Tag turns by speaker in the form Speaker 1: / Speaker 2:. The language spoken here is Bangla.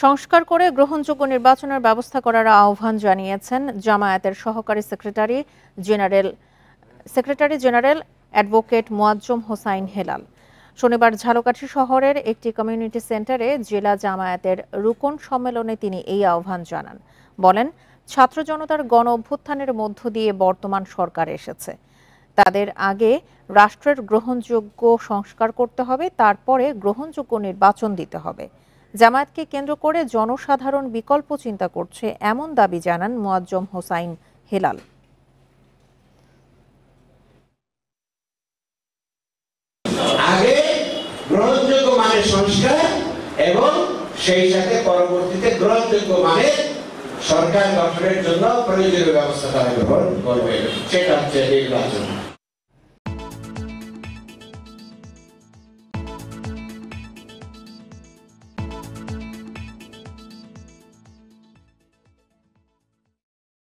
Speaker 1: সংস্কার করে গ্রহণযোগ্য নির্বাচনের ব্যবস্থা করার আহ্বান জানিয়েছেন জামায়াতের সহকারী secretary general advocate Moazzem Hossain Helal. শনিবার ঝালকাঠি শহরের একটি কমিউনিটি সেন্টারে জেলা জামায়াতের রুকন সম্মেলনে তিনি এই আহ্বান জানান। বলেন, ছাত্র জনতার গণ অভ্যুত্থানের মধ্য দিয়ে বর্তমান সরকার এসেছে। তাদের আগে রাষ্ট্রের গ্রহণযোগ্য সংস্কার করতে হবে, তারপরে গ্রহণযোগ্য নির্বাচন দিতে হবে। জামায়াতকে কেন্দ্র করে জনসাধারণ বিকল্প চিন্তা করছে, এমন দাবি জানান মোয়াজ্জম হোসাইন হেলাল।
Speaker 2: আগে গ্রহণযোগ্য মানের সংস্কার এবং সেই সাথে পরবর্তীতে গ্রহণযোগ্য মানের সরকার গঠনের জন্য প্রয়োজনীয় ব্যবস্থা তারা গ্রহণ করবে, সেটা হচ্ছে নির্বাচন।